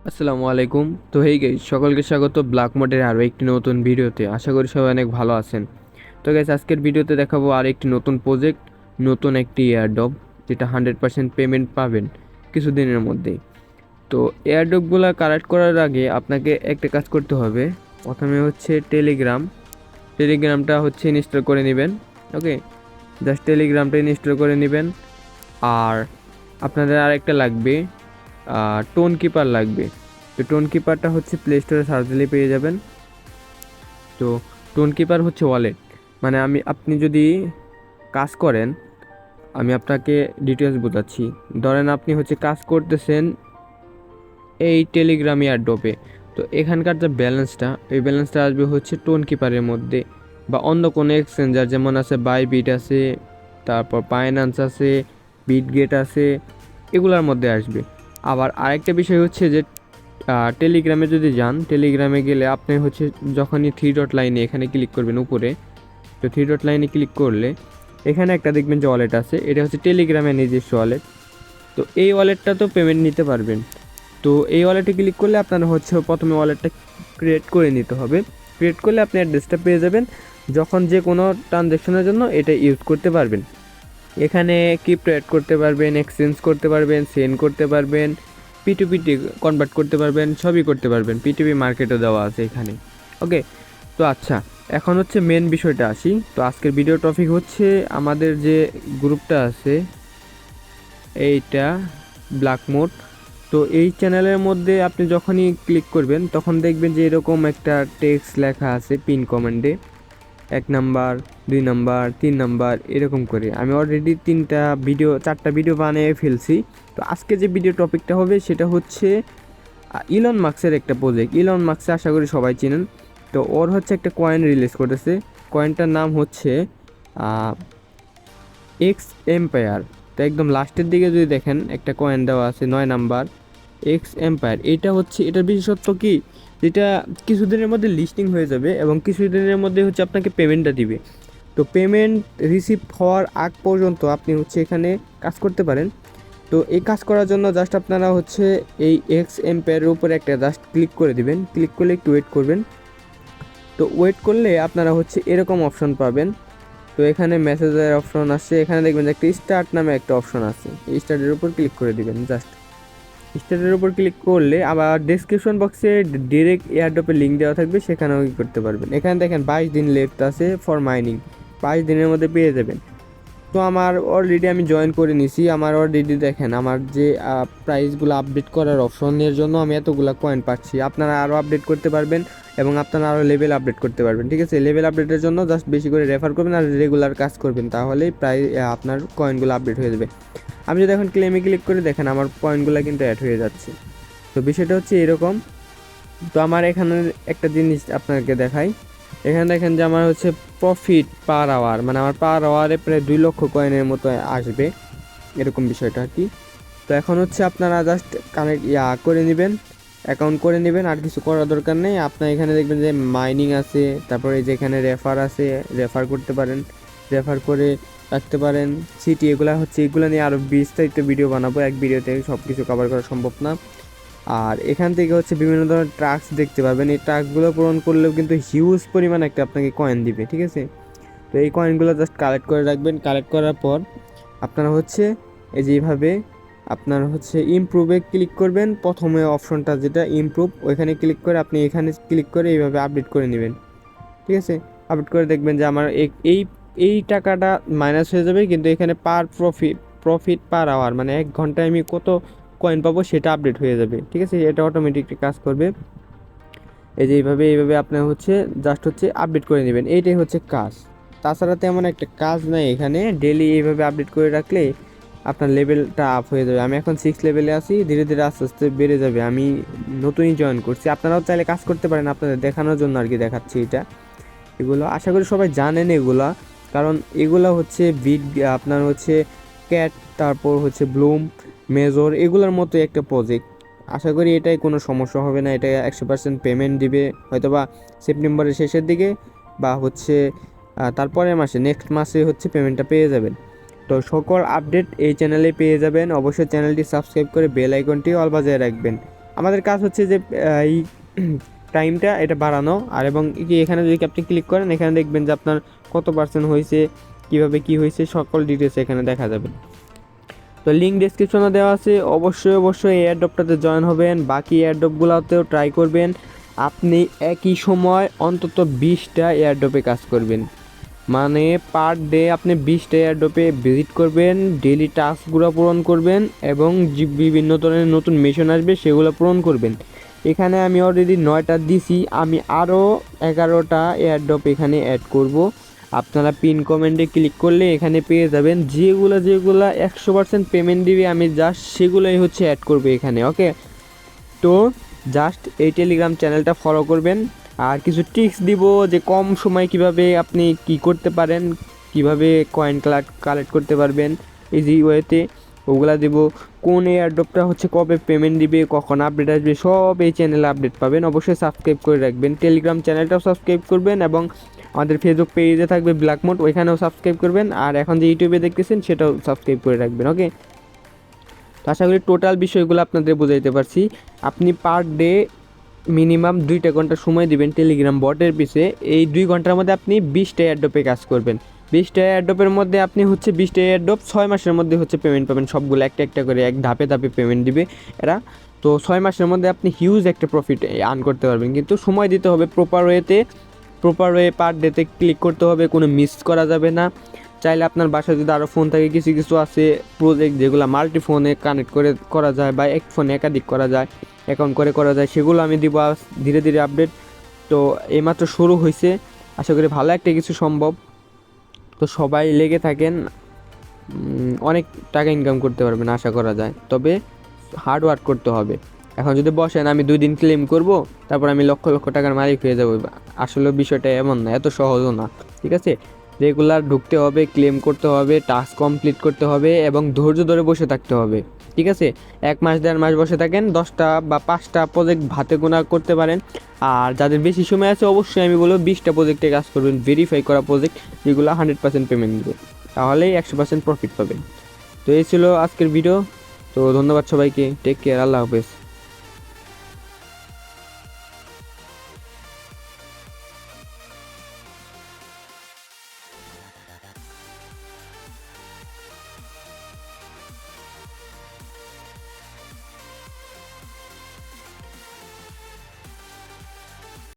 আসসালামু আলাইকুম। তো হেই গাইস, সকলকে স্বাগত ব্ল্যাক মোডের আরও একটি নতুন ভিডিওতে। আশা করি সবাই অনেক ভালো আছেন। তো গাইস, আজকের ভিডিওতে দেখাবো আর একটি নতুন প্রজেক্ট, নতুন একটি এয়ারড্রপ, যেটা 100% পেমেন্ট পাবেন কিছুদিনের মধ্যেই। তো এয়ারড্রপগুলো কালেক্ট করার আগে আপনাকে একটা কাজ করতে হবে। প্রথমে হচ্ছে টেলিগ্রামটা হচ্ছে ইনস্টল করে নেবেন। ওকে, জাস্ট টেলিগ্রামটা ইনস্টল করে নেবেন। আর আপনাদের আরেকটা লাগবে, টোন কিপার লাগবে। তো টোন কিপারটা হচ্ছে প্লে স্টোরে সার্চ দিলে পেয়ে যাবেন। তো টোন কিপার হচ্ছে ওয়ালেট, মানে আপনি যদি কাজ করেন, আমি আপনাকে ডিটেলস বোঝাচ্ছি। ধরেন আপনি হচ্ছে কাজ করতেছেন এই টেলিগ্রাম এয়ারড্রপে। তো এখানকার যে ব্যালেন্সটা, এই ব্যালেন্সটা আসবে হচ্ছে টোন কিপারের মধ্যে, বা অন্য কোনো এক্সচেঞ্জার যেমন আছে বাইবিট আছে, তারপর বাইন্যান্স আছে, বিটগেট আছে, এগুলোর মধ্যে আসবে। আবার আরেকটা বিষয় হচ্ছে যে টেলিগ্রামে যদি যান, টেলিগ্রামে গেলে আপনি হচ্ছে যখনই থ্রি ডট লাইনে এখানে ক্লিক করবেন উপরে, তো থ্রি ডট লাইনে ক্লিক করলে এখানে একটা দেখবেন যে ওয়ালেট আছে, এটা হচ্ছে টেলিগ্রামের নিজস্ব ওয়ালেট। তো এই ওয়ালেটটা তো পেমেন্ট নিতে পারবেন। তো এই ওয়ালেটে ক্লিক করলে আপনার হচ্ছে প্রথমে ওয়ালেটটা ক্রিয়েট করে নিতে হবে। ক্রিয়েট করলে আপনি অ্যাড্রেসটা পেয়ে যাবেন, যখন যে কোনো ট্রানজ্যাকশনের জন্য এটা ইউজ করতে পারবেন। এখানে ক্রিপ্টো অ্যাড করতে পারবেন, এক্সচেঞ্জ করতে পারবেন, সেন্ড করতে পারবেন, পিটুপিটি কনভার্ট করতে পারবেন, সবই করতে পারবেন। পিটুপি মার্কেটও দেওয়া আছে এখানে। ওকে, তো আচ্ছা, এখন হচ্ছে মেন বিষয়টা আসি। তো আজকের ভিডিও টপিক হচ্ছে আমাদের যে গ্রুপটা আছে এইটা, ব্ল্যাক মোড। তো এই চ্যানেলের মধ্যে আপনি যখনই ক্লিক করবেন তখন দেখবেন যে এরকম একটা টেক্সট লেখা আছে পিন কমান্ডে, 1 নাম্বার, 2 নাম্বার, 3 নাম্বার, এরকম করে। আমি অলরেডি 4টা ভিডিও বানিয়ে ফেলছি। তো আজকে যে ভিডিও টপিকটা হবে সেটা হচ্ছে ইলন মাস্কের একটা প্রজেক্ট। ইলন মাস্ক আশা করি সবাই চিনেন। তো ওর হচ্ছে একটা কয়েন রিলিজ করেছে। কয়েনটার নাম হচ্ছে এক্স এম্পায়ার। তো একদম লাস্টের দিকে যদি দেখেন একটা কয়েন দেওয়া আছে 9 নাম্বার, এক্স এম্পায়ার। এইটা হচ্ছে, এটার বিশেষত্ব কি, যেটা কিছুদিনের মধ্যে লিস্টিং হয়ে যাবে এবং কিছুদিনের মধ্যে হচ্ছে আপনাকে পেমেন্টটা দিবে। তো পেমেন্ট রিসিভ হওয়ার আগ পর্যন্ত আপনি হচ্ছে এখানে কাজ করতে পারেন। তো এই কাজ করার জন্য জাস্ট আপনারা হচ্ছে এই এক্স এম্পায়ারের উপরে একটা জাস্ট ক্লিক করে দিবেন। ক্লিক করলে একটু ওয়েট করবেন। তো ওয়েট করলে আপনারা হচ্ছে এরকম অপশন পাবেন। তো এখানে মেসেজের অপশন আসছে, এখানে দেখবেন যে একটা স্টার্ট নামে একটা অপশন আছে, এই স্টার্টের উপর ক্লিক করে দিবেন। জাস্ট স্টার্টের উপর ক্লিক করলে আবার ডেসক্রিপশন বক্সে ডিরেক্ট এয়ারড্রপের লিঙ্ক দেওয়া থাকবে, সেখানেও কি করতে পারবেন। এখানে দেখেন 22 দিন লেফট আছে ফর মাইনিং, 22 দিনের মধ্যে পেয়ে যাবেন। তো আমার অলরেডি আমি জয়েন করে নিছি। আমার অলরেডি দেখেন আমার যে প্রাইসগুলো আপডেট করার অপশনের জন্য আমি এতগুলো কয়েন পাচ্ছি। আপনারা আরও আপডেট করতে পারবেন এবং আপনারা আরও লেভেল আপডেট করতে পারবেন। ঠিক আছে, লেভেল আপডেটের জন্য জাস্ট বেশি করে রেফার করবেন আর রেগুলার কাজ করবেন, তাহলেই প্রায় আপনার কয়েনগুলো আপডেট হয়ে যাবে। আমি যদি এখন ক্লেমে ক্লিক করে দেখেন আমার পয়েন্টগুলো কিন্তু অ্যাড হয়ে যাচ্ছে। তো বিষয়টা হচ্ছে এরকম। তো আমার এখানে একটা জিনিস আপনাকে দেখাই। এখানে দেখেন যে আমার হচ্ছে প্রফিট পার আওয়ার, মানে আমার পার আওয়ারে প্রায় 2 লক্ষ কয়েনের মতো আসবে, এরকম বিষয়টা আর কি। তো এখন হচ্ছে আপনারা জাস্ট কানেক্ট করে নেবেন, অ্যাকাউন্ট করে নেবেন, আর কিছু করার দরকার নেই। আপনার এখানে দেখবেন যে মাইনিং আছে, তারপরে যেখানে রেফার আছে, রেফার করতে পারেন, রেফার করে রাখতে পারেন। সিটি এগুলো হচ্ছে, এগুলো নিয়ে আরও বিস্তারিত ভিডিও বানাবো, এক ভিডিওতে সব কিছু কভার করা সম্ভব না। আর এখান থেকে হচ্ছে বিভিন্ন ধরনের ট্রাক্স দেখতে পাবেন। এই ট্রাক্সগুলো পূরণ করলেও কিন্তু হিউজ পরিমাণ একটা আপনাকে কয়েন দিবে। ঠিক আছে, তো এই কয়েনগুলো জাস্ট কালেক্ট করে রাখবেন। কালেক্ট করার পর আপনারা হচ্ছে এই যেভাবে আপনার হচ্ছে ইমপ্রুভে ক্লিক করবেন। প্রথমে অপশনটা যেটা ইমপ্রুভ, ওইখানে ক্লিক করে আপনি এখানে ক্লিক করে এইভাবে আপডেট করে নেবেন। ঠিক আছে, আপডেট করে দেখবেন যে আমার এই এই টাকাটা মাইনাস হয়ে যাবে, কিন্তু এখানে প্রফিট পার আওয়ার, মানে 1 ঘন্টায় আমি কত কয়েন পাবো সেটা আপডেট হয়ে যাবে। ঠিক আছে, এটা অটোমেটিকলি কাজ করবে। এই যে এইভাবে আপনার হচ্ছে জাস্ট হচ্ছে আপডেট করে নেবেন, এইটাই হচ্ছে কাজ। তাছাড়া তেমন একটা কাজ নাই এখানে। ডেলি এইভাবে আপডেট করে রাখলে আপনার লেভেলটা আপ হয়ে যাবে। আমি এখন 6 লেভেলে আছি, ধীরে ধীরে আস্তে আস্তে বেড়ে যাবে। আমি নতুনই জয়েন করছি, আপনারাও চাইলে কাজ করতে পারেন, আপনাদের দেখানোর জন্য আর কি দেখাচ্ছি এটা। এগুলো আশা করি সবাই জানেন এগুলা, কারণ এগুলো হচ্ছে আপনার হচ্ছে ক্যাট, তারপর হচ্ছে ব্লুম, মেজর, এগুলোর মতো একটা প্রজেক্ট। আশা করি এটাই কোনো সমস্যা হবে না। এটা 100% পেমেন্ট দিবে হয়তোবা সেপ্টেম্বরের শেষের দিকে, বা হচ্ছে তারপরের মাসে, নেক্সট মাসে হচ্ছে পেমেন্টটা পেয়ে যাবেন। তো সকল আপডেট এই চ্যানেলে পেয়ে যাবেন। অবশ্যই চ্যানেলটি সাবস্ক্রাইব করে বেল আইকনটি অল বাজিয়ে রাখবেন। আমাদের কাজ হচ্ছে যে এই টাইমটা এটা বাড়ানো, আর এবং কি এখানে যদি আপনি ক্লিক করেন এখানে দেখবেন যে আপনার কত পার্সেন্ট হয়েছে, কীভাবে কী হয়েছে সকল ডিটেলস এখানে দেখা যাবে। তো লিঙ্ক ডেসক্রিপশনে দেওয়া আছে, অবশ্যই এয়ারড্রপটাতে জয়েন হবেন, বাকি এয়ারড্রপগুলোতেও ট্রাই করবেন। আপনি একই সময় অন্তত 20টা এয়ারড্রপে কাজ করবেন, মানে পার ডে আপনি 20টা এয়ারড্রপে ভিজিট করবেন, ডেইলি টাস্কগুলো পূরণ করবেন এবং যে বিভিন্ন ধরনের নতুন মিশন আসবে সেগুলো পূরণ করবেন। এখানে আমি অলরেডি 9টা দিছি, আমি আরও 11টা এয়ারড্রপ এখানে অ্যাড করব। আপনারা পিন কমেন্টে ক্লিক করলে এখানে পেয়ে যাবেন যেগুলো 100% পেমেন্ট দিবে, আমি জাস্ট সেগুলোই হচ্ছে অ্যাড করবো এখানে। ওকে, তো জাস্ট এই টেলিগ্রাম চ্যানেলটা ফলো করবেন, আর কিছু টিপস দিব যে কম সময় কিভাবে আপনি কি করতে পারেন, কিভাবে কয়েন কালেক্ট করতে পারবেন ইজি ওয়েতে, ওগুলা দিব। কোন এয়ারড্রপটা হচ্ছে কবে পেমেন্ট দিবে, কখন আপডেট আসবে, সব এই চ্যানেলে আপডেট পাবেন। অবশ্যই সাবস্ক্রাইব করে রাখবেন, টেলিগ্রাম চ্যানেলটাও সাবস্ক্রাইব করবেন এবং আমাদের ফেসবুক পেজে থাকবে ব্ল্যাক মোড, ওইখানেও সাবস্ক্রাইব করবেন, আর এখন যে ইউটিউবে দেখতেছেন সেটাও সাবস্ক্রাইব করে রাখবেন। ওকে, তো আশা করি টোটাল বিষয়গুলো আপনাদের বোঝাইতে পারছি। আপনি পার ডে মিনিমাম 2টা ঘন্টা সময় দিবেন টেলিগ্রাম বটের পিছে, এই 2 ঘন্টার মধ্যে আপনি 20টা এয়ারড্রপে কাজ করবেন। 20টা এয়ারড্রপের মধ্যে আপনি হচ্ছে 20টা এয়ারড্রপ 6 মাসের মধ্যে হচ্ছে পেমেন্ট পাবেন, সবগুলো একটা করে এক ধাপে পেমেন্ট দিবে এরা। তো 6 মাসের মধ্যে আপনি হিউজ একটা প্রফিট আর্ন করতে পারবেন, কিন্তু সময় দিতে হবে প্রপার ওয়ে পার ডেতে ক্লিক করতে হবে, কোনো মিস করা যাবে না। চাইলে আপনার বাসায় যদি আরও ফোন থাকে, কিছু আছে প্রজেক্ট যেগুলো মাল্টি ফোনে কানেক্ট করা যায় বা এক ফোনে একাধিক করা যায়, অ্যাকাউন্ট করা যায়, সেগুলো আমি দিব ধীরে আপডেট। তো এইমাত্র শুরু হয়েছে, আশা করি ভালো একটা কিছু সম্ভব। তো সবাই লেগে থাকেন, অনেক টাকা ইনকাম করতে পারবেন আশা করা যায়, তবে হার্ড ওয়ার্ক করতে হবে। এখন যদি বসেন আমি 2 দিন ক্লেম করব তারপর আমি লক্ষ টাকার মালিক হয়ে যাবো, আসলে বিষয়টা এমন না, এত সহজও না। ঠিক আছে, রেগুলার ঢুকতে হবে, ক্লেম করতে হবে, টাস্ক কমপ্লিট করতে হবে এবং ধৈর্য ধরে বসে থাকতে হবে। ঠিক আছে, 1 মাস 1.5 মাস বসে থাকেন, 10টা বা 5টা প্রজেক্ট হাতে গোনা করতে পারেন। আর যাদের বেশি সময় আছে অবশ্যই আমি বলবো 20টা প্রজেক্টে কাজ করবেন, ভেরিফাই করা প্রজেক্ট যেগুলো 100% পেমেন্ট দেবে, তাহলেই 100% প্রফিট পাবেন। তো এই ছিল আজকের ভিডিও। তো ধন্যবাদ সবাইকে, টেক কেয়ার, আল্লাহ হাফেজ।